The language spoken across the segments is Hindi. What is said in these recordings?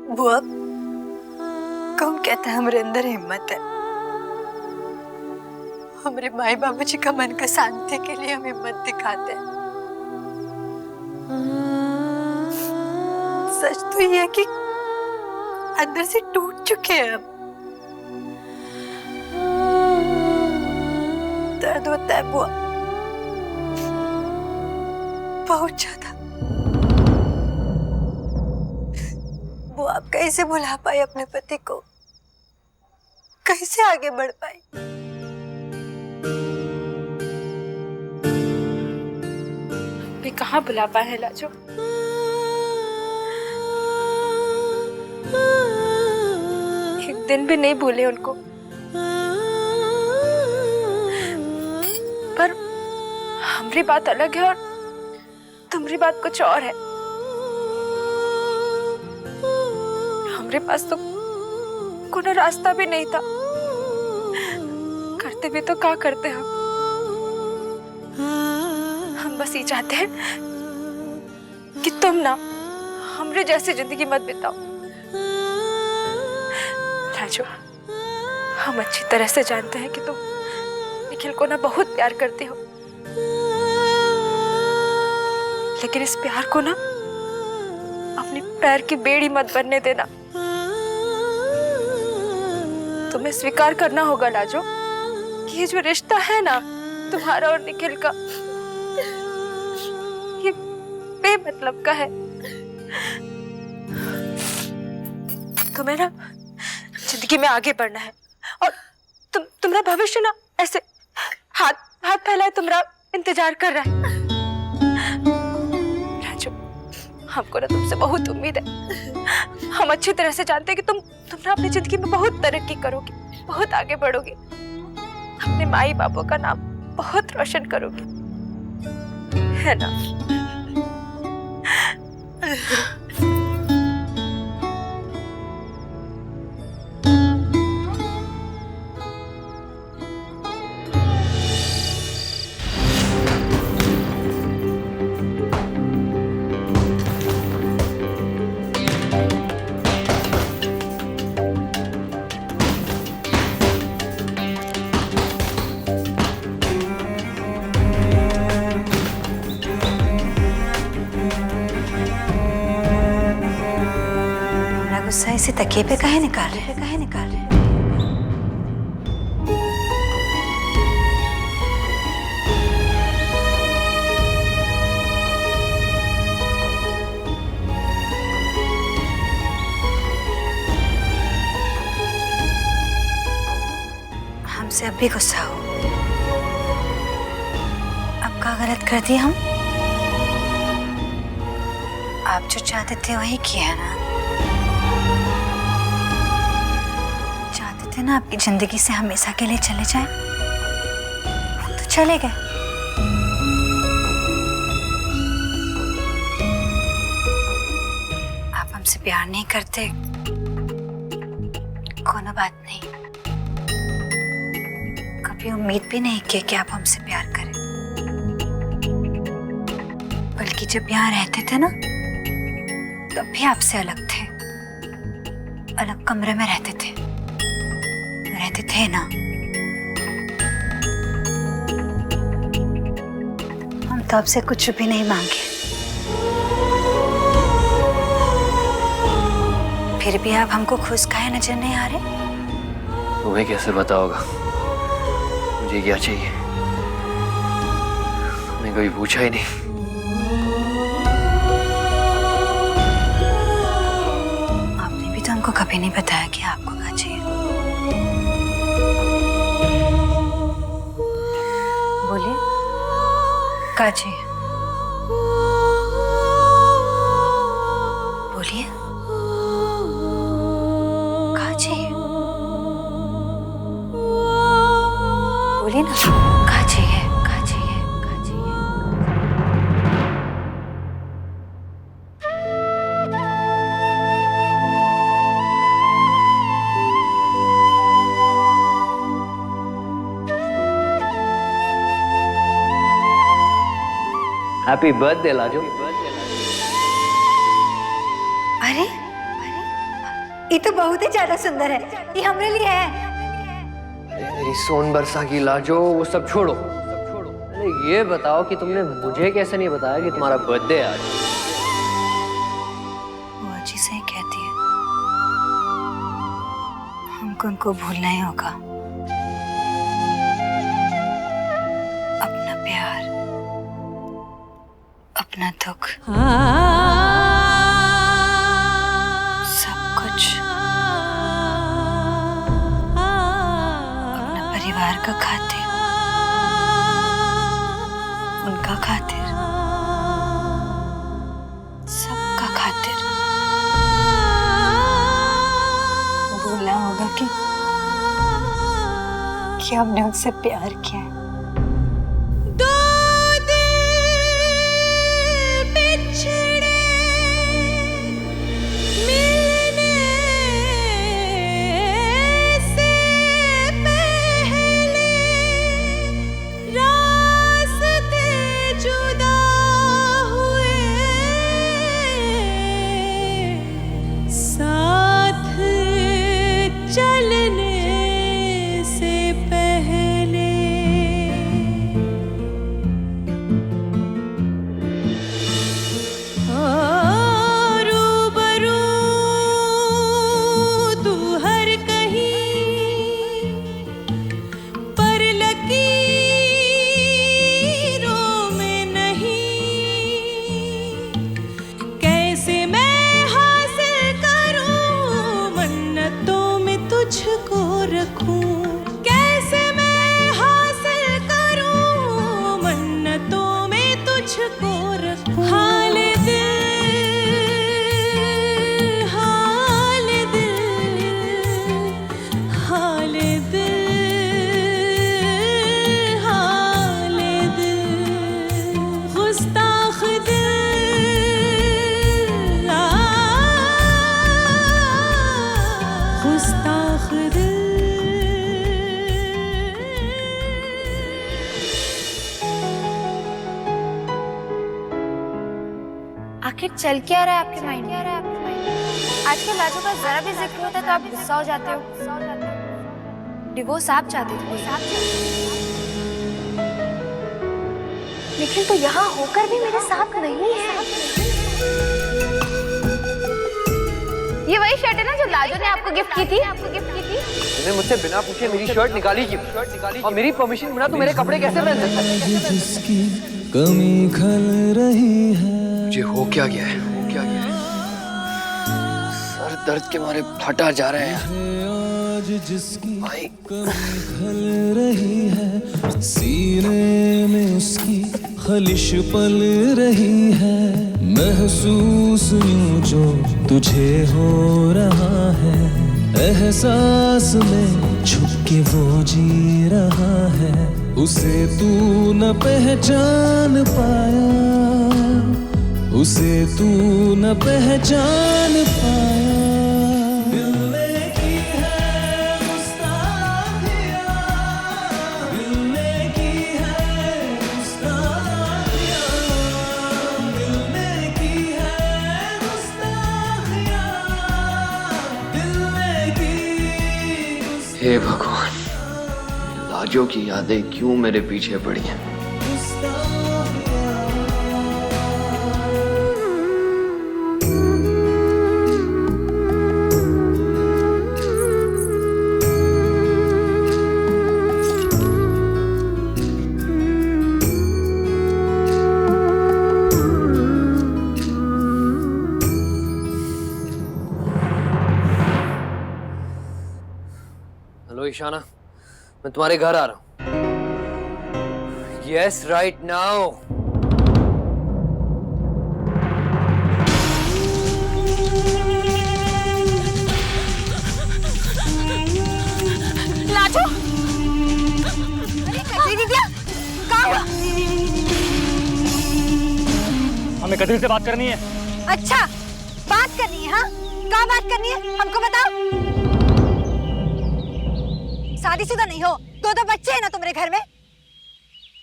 बुआ, कौन कहता है हमारे अंदर हिम्मत है? हमारे माई बाबूजी का मन का शांति के लिए हम हिम्मत दिखाते हैं। सच तो ये है कि अंदर से टूट चुके हैं हम। दर्द होता है बुआ, बहुत ज्यादा। बुआ, आप कैसे भुला पाई अपने पति को? कैसे आगे बढ़ पाई? वे कहाँ भुला पाए हैं लाजो। एक दिन भी नहीं भूले उनको। पर हमारी बात अलग है और तुम्हारी बात कुछ और है। हमारे पास तो कोई रास्ता भी नहीं था। करते भी तो क्या करते हम बस ये चाहते हैं कि तुम ना हमरे जैसी जिंदगी मत बिताओ। राजू, हम अच्छी तरह से जानते हैं कि तुम निखिल को ना बहुत प्यार करते हो, लेकिन इस प्यार को ना अपने पैर की बेड़ी मत बनने देना। तुम्हें स्वीकार करना होगा लाजो कि ये जो रिश्ता है ना तुम्हारा और निखिल का, ये बेमतलब का है। तुम्हें ना जिंदगी में आगे बढ़ना है और तुम्हारा भविष्य ना ऐसे हाथ हाथ फैलाए तुम्हारा इंतजार कर रहा है। राजू, हमको ना तुमसे बहुत उम्मीद है। हम अच्छी तरह से जानते हैं कि तुम ना अपनी जिंदगी में बहुत तरक्की करोगी, बहुत आगे बढ़ोगी, अपने माई बाबू का नाम बहुत रोशन करोगी, है ना? गुस्सा इसे तकिए पे काहे निकाल रहे? हमसे अब भी गुस्सा हो? अब क्या गलत कर दिया हम? आप जो चाहते थे वही किया ना। चाहते थे ना आपकी जिंदगी से हमेशा के लिए चले जाए, तो चले गए। आप हमसे प्यार नहीं करते, कोनो बात नहीं। कभी उम्मीद भी नहीं की कि आप हमसे प्यार करें। बल्कि जब यहाँ रहते थे ना, तब भी आपसे अलग थे, अलग कमरे में रहते थे ना। हम तो आपसे कुछ भी नहीं मांगे, फिर भी आप हमको खुश काहे नजर नहीं आ रहे? तुम्हें कैसे पता होगा मुझे क्या चाहिए? मैंने कभी पूछा ही नहीं। आपने भी तो हमको कभी नहीं बताया कि आपको क्या चाहिए। बोलिए, क्या चाहिए? बोलिए, क्या चाहिए? बोलिए ना, क्या चाहिए? क्या चाहिए? क्या चाहिए? Happy birthday Lajo. अरे ये तो बहुत ही ज्यादा सुंदर है, ये हमरे लिए है। मेरी सोन बरसा की लाजो, वो सब छोड़ो। अरे ये बताओ कि तुमने मुझे कैसे नहीं बताया कि तुम्हारा बर्थडे आज। वो अच्छी सही कहती है, हमको उनको भूलना ही होगा। अपना प्यार, अपना दुख, सब कुछ अपना परिवार का खातिर, उनका खातिर, सबका खातिर भूलना होगा कि हमने उनसे प्यार किया है। आखिर चल क्या रहा है आपके माइंड में? आजकल लाजो का जरा भी जिक्र होता है तो आप गुस्सा हो जाते हो। डिवोर्स आप चाहते थे, लेकिन तो यहाँ होकर भी मेरे साथ नहीं है। ये वही शर्ट है ना जो लाजो ने आपको गिफ्ट की थी? तुमने मुझसे बिना पूछे मेरी शर्ट निकाली क्यों? और मेरी परमिशन बिना तू मेरे कपड़े कैसे पहन सकता है? जिसकी कमी खल रही है, मुझे हो क्या गया है? सर दर्द के मारे फटा जा रहे हैं आज जिसकी भाई। कमी खल रही है, सीने में उसकी खलिश पल रही है। महसूस यूं जो तुझे हो रहा है, एहसास में छुप के वो जी रहा है। उसे तू न पहचान पाया, उसे तू न पहचान पाया। दिल ने की है गुस्ताखियां, दिल ने की है गुस्ताखियां, दिल ने की है गुस्ताखियां, दिल ने की हे भगवान, लाजो की यादें क्यों मेरे पीछे पड़ी हैं? हेलो ईशाना, मैं तुम्हारे घर आ रहा हूँ। Yes, right now. लाजो, हमें कदीर से बात करनी है। अच्छा, बात करनी है? हाँ, कहाँ बात करनी है हमको बताओ। शादीशुदा नहीं हो तो बच्चे हैं ना तुम्हारे घर में?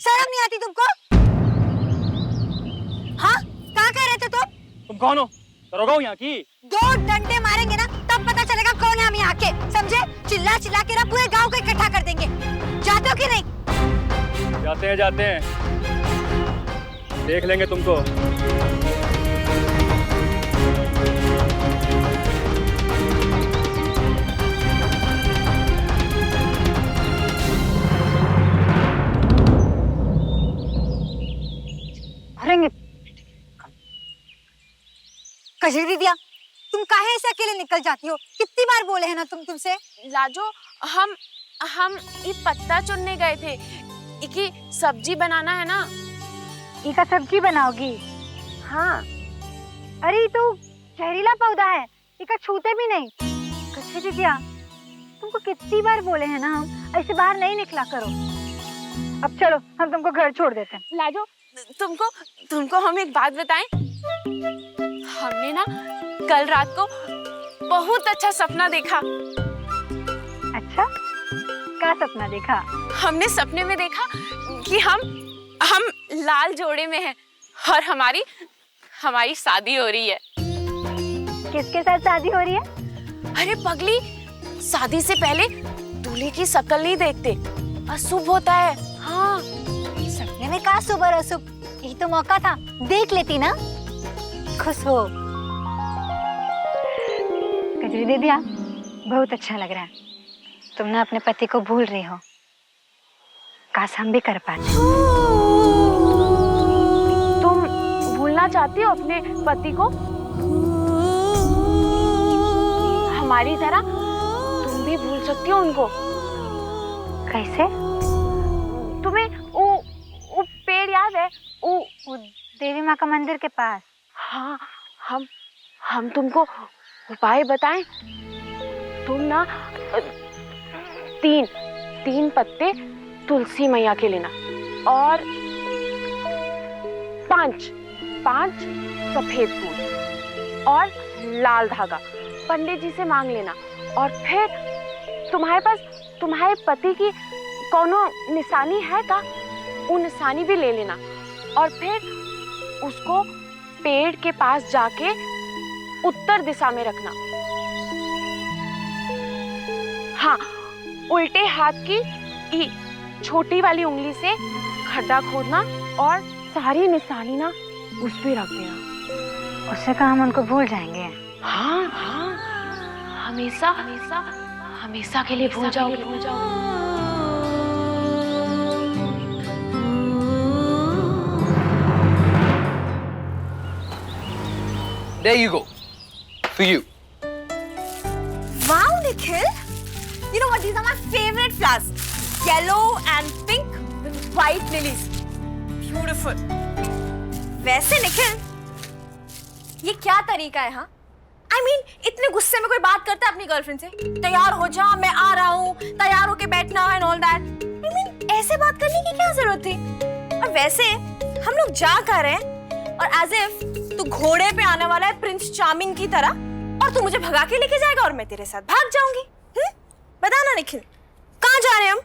शर्म नहीं आती तुमको? हाँ, कहाँ कह रहे थे तुम? तुम कौन हो? दरोगा हो यहाँ की? 2 डंडे मारेंगे ना तब पता चलेगा चिल्ला के ना पूरे गांव को इकट्ठा कर देंगे। जाते हो कि नहीं? जाते हैं देख लेंगे तुमको। कजरी दीदिया, तुम काहे ऐसे अकेले निकल जाती हो? कितनी बार बोले हैं ना तुमसे। लाजो, हम ये पत्ता चुनने गए थे। इकी सब्जी बनाना है ना। इका सब्जी बनाओगी? हाँ। अरे तो जहरीला पौधा है, इका छूते भी नहीं। कजरी दीदिया, तुमको कितनी बार बोले हैं ना हम ऐसे बाहर नहीं निकला करो। अब चलो हम तुमको घर छोड़ देते हैं। लाजो, तुमको हम एक बात बताएं। हमने ना कल रात को बहुत अच्छा सपना देखा। अच्छा, क्या सपना देखा? हमने सपने में देखा कि हम लाल जोड़े में हैं और हमारी शादी हो रही है। किसके साथ शादी हो रही है? अरे पगली, शादी से पहले दूल्हे की शक्ल नहीं देखते, अशुभ होता है। हाँ। सपने में कहा शुभ और अशुभ, यही तो मौका था, देख लेती ना। खुश हो। कजरी दीदिया, बहुत अच्छा लग रहा है। तुम ना अपने पति को भूल रही हो। काश हम भी कर पाते। तुम भूलना चाहती हो अपने पति को? हमारी तरह तुम भी भूल सकती हो उनको। कैसे? तुम्हें वो पेड़ याद है? वो देवी माँ का मंदिर के पास। हाँ, हम तुमको उपाय बताएं। तुम ना तीन पत्ते तुलसी मैया के लेना और पांच सफेद फूल और लाल धागा पंडित जी से मांग लेना। और फिर तुम्हारे पति की कोनो निशानी है का? वो निशानी भी ले लेना और फिर उसको पेड़ के पास जाके उत्तर दिशा में रखना। हाँ, उल्टे हाथ की छोटी वाली उंगली से खड्डा खोदना और सारी निशानी ना उस पे रख देना। उससे कहा हम उनको भूल जाएंगे। हाँ, हमेशा के लिए भूल जाओगे। There you go. For you. Wow, Nikhil! You know what? These are my favorite flowers. Yellow and pink with white lilies. Beautiful. वैसे निखिल, ये क्या तरीका है? हाँ, I mean, इतने गुस्से में कोई बात करता है अपनी गर्लफ्रेंड से? तैयार हो जा, मैं आ रहा हूँ, तैयार होके बैठना and all that. I mean, ऐसे बात करने की क्या जरूरत थी? और वैसे हम लोग जा कर रहे हैं और as if तू घोड़े पे आने वाला है प्रिंस चार्मिंग की तरह और तू मुझे भगा के लेके जाएगा और मैं तेरे साथ भाग जाऊंगी। बता ना निखिल, कहाँ जा रहे हैं हम?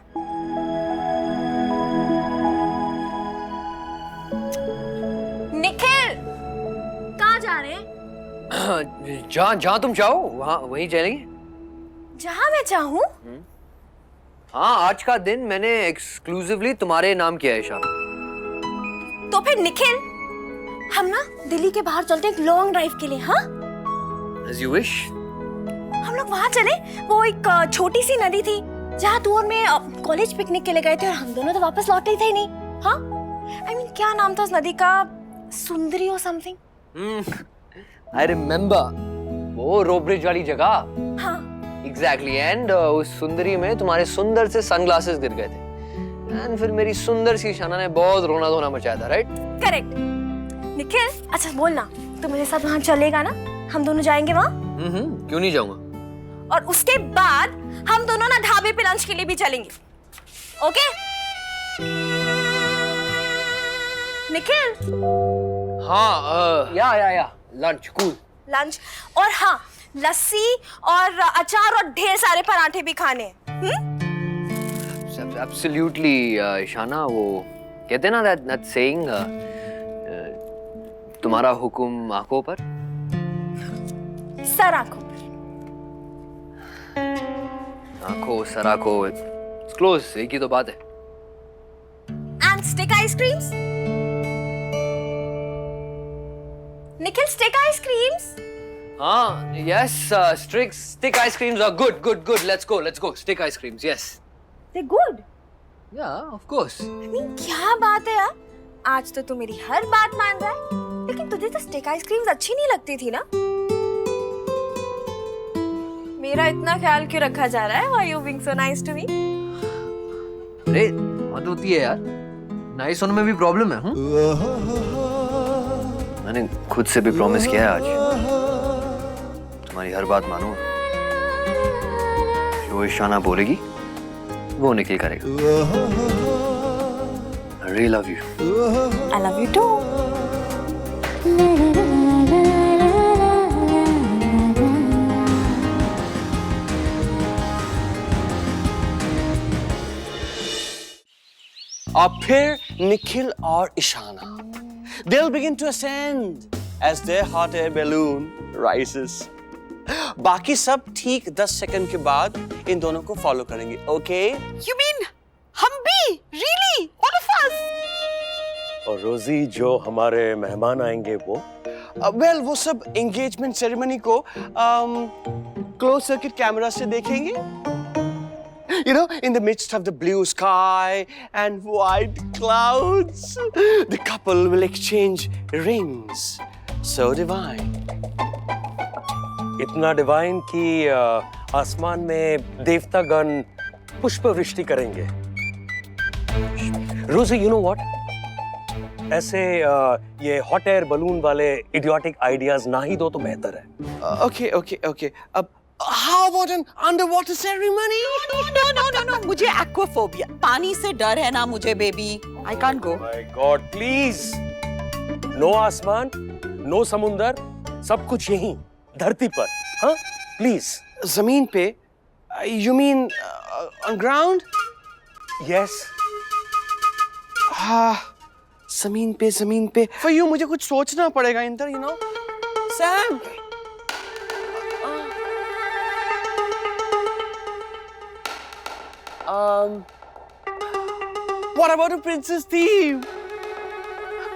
निखिल, कहाँ जा रहे हैं? जहाँ तुम चाहो वहीं चलेंगे। जहाँ मैं चाहूँ? हाँ, आज का दिन मैंने एक्सक्लूसिवली तुम्हारे नाम किया है शाम। तो फिर निखिल, हम ना दिल्ली के बाहर चलते हैं एक लॉन्ग ड्राइव के लिए। हाँ, As you wish. हम लोग वहाँ चले। वो एक छोटी सी नदी थी जहाँ तू और मैं कॉलेज पिकनिक के लिए गए थे और हम दोनों तो वापस लौटे थे ही नहीं। हाँ, I mean, क्या नाम था उस नदी का? सुंदरी और समथिंग। I remember. वो रोब्रिज वाली जगह। हाँ, Exactly. And उस सुंदरी में तुम्हारे सुंदर से सनग्लासेस गिर गए थे। And फिर मेरी सुंदर सी शाना ने बहुत रोना धोना मचाया था, राइट? करेक्ट। निखिल, अच्छा बोलना, तू मेरे साथ वहाँ चलेगा ना? हम दोनों जाएंगे वहाँ। क्यों नहीं जाऊंगा? और उसके बाद हम दोनों ना ढाबे पे लंच के लिए भी चलेंगे। ओके? निखिल? हाँ, या लंच, कूल। लंच और हाँ, लस्सी और अचार और ढेर सारे पराठे भी खाने। Absolutely, ईशाना, वो कहते ना that saying, तुम्हारा हुक्म आंखों पर, सर आंखों पर। आंखों सराखों क्लोज, एक ही तो बात है। And stick ice creams? Nikhil, stick ice creams? हाँ, yes, stick ice creams are good. Let's go. Stick ice creams, yes. They're good. Yeah, of course. I mean, क्या बात है यार? आज तो तू मेरी हर बात मान रहा है, लेकिन तुझे तो स्टिक आइसक्रीम्स अच्छी नहीं लगती थी ना? मेरा इतना ख्याल क्यों रखा जा रहा है? Why you being so nice to me? अरे मत होती है यार, नाइस होने में भी प्रॉब्लम है। मैंने खुद से भी प्रॉमिस किया है आज, तुम्हारी हर बात मानूंगा। जो ईशाना बोलेगी वो निखिल करेगा। I really love you. I love you too. और फिर निखिल और Ishana, they'll begin to ascend as their hot air balloon rises. बाकी सब ठीक 10 सेकंड के बाद इन दोनों को फॉलो करेंगे, ओके? You mean हम भी? Really? All of us? और रोजी जो हमारे मेहमान आएंगे वो वेल वो सब एंगेजमेंट सेरेमनी को क्लोज सर्किट कैमरा से देखेंगे। You know, in the midst of the blue sky and white clouds, the couple will exchange rings. So divine. इतना डिवाइन कि आसमान में देवतागण पुष्प वृष्टि करेंगे। रोजी, you know what? ऐसे ये हॉट एयर बलून वाले इडियोटिक आइडियाज ना ही दो तो बेहतर है। Okay. अब how about an underwater ceremony? No. मुझे एक्वाफोबिया, पानी से डर है ना मुझे baby. I can't go. My God, please. No आसमान, नो समुंदर, सब कुछ यहीं धरती पर, हाँ? Please. जमीन पे? You mean on ground? Yes. हाँ, जमीन पे। For you मुझे कुछ सोचना पड़ेगा Inder, you know? Sam. What about a princess theme?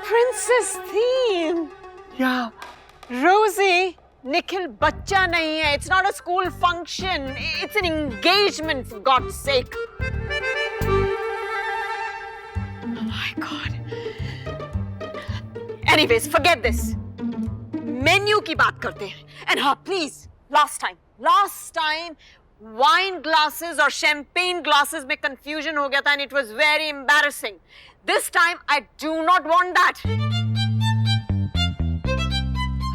Princess theme. Yeah. Rosie, Nikhil बच्चा नहीं है. It's not a school function. It's an engagement, for God's sake. Oh my God. Anyways, forget this. Menu की बात करते हैं. And हाँ, please, last time, wine glasses or champagne glasses में confusion हो गया था and it was very embarrassing. This time, I do not want that.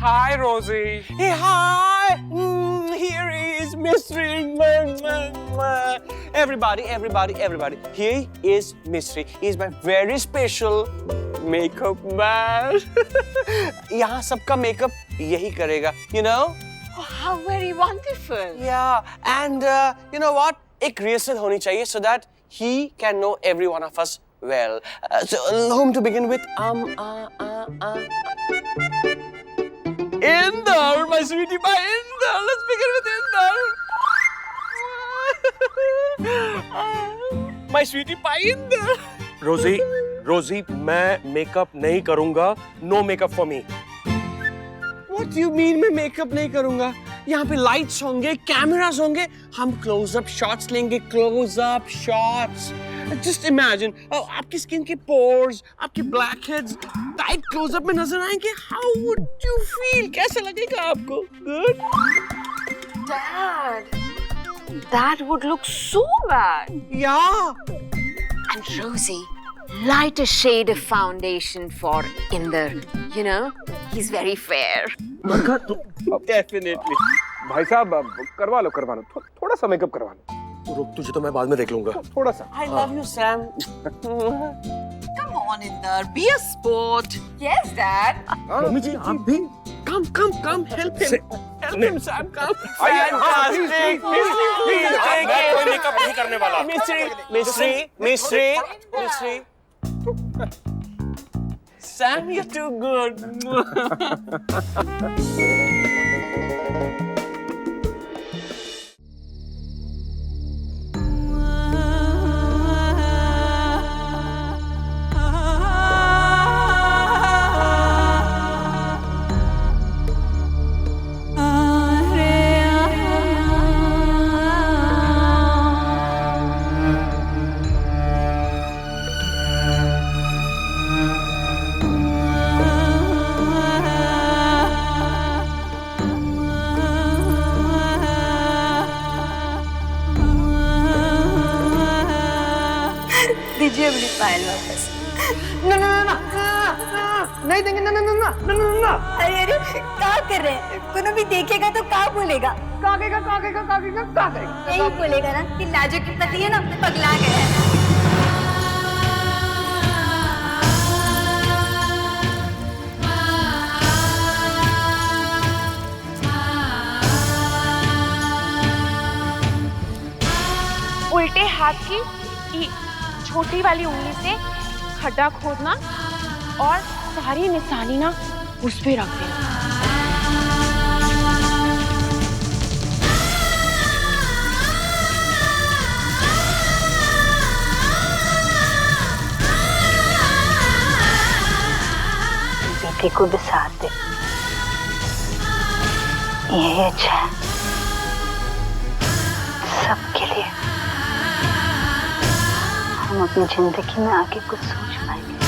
Hi, Rosie. Hey, hi. Here is Mystery. Everybody. Here is Mystery. He is my very special makeup man. यहाँ सबका makeup यही करेगा, you know? Oh, how very wonderful. Yeah, and you know what? एक rehearsal होनी चाहिए so that he can know every one of us well. So, whom to begin with? Inder, my sweetie pie, Inder. Let's begin with Inder. My sweetie pie, Inder. रोजी, मैं मेकअप नहीं करूंगा. No makeup for me. What do you mean मैं मेकअप नहीं करूंगा? यहाँ पे लाइट्स होंगे, कैमरास होंगे, हम क्लोज-अप शॉट्स लेंगे, क्लोज-अप शॉट्स. Just imagine, आपकी स्किन के पोर्स, आपके ब्लैक हेड्स टाइट क्लोज-अप में नजर आएंगे. How would you feel? कैसा लगेगा आपको? Good? Dad, that would look so bad. Yeah. And Rosie, light a shade of foundation for Inder. You know, he's very fair. Definitely. भाई साहब करवा लो थोड़ा सा मेकअप करवा लो. रुक, तुझे तो मैं बाद में देख लूंगा. थोड़ा सा. I love you, Sam. Come on, Inder, be a sport. Yes, Dad. Mummy ji, आप भी Come, help him. Help him, Sam, come. आइए, Fantastic. मैं कोई मेकअप नहीं करने वाला. Mystery. Sam, you're too good. अपनी पायल वापस। ना ना ना ना नहीं देंगे, ना ना ना ना ना ना ना। अरे अरे क्या कर रहे हैं? कोनो भी देखेगा तो क्या बोलेगा? कागेगा कागेगा कागेगा कागेगा। यही बोलेगा ना कि लाजो की पति है ना, पगला गया है। उल्टे हाथ की छोटी वाली उंगली से खड्डा खोदना और सारी निशानी ना उस पे रख देना। बेटे को भी साथ दे, यही अच्छा है सबके लिए। हम अपनी जिंदगी में आगे कुछ सोच पाएंगे।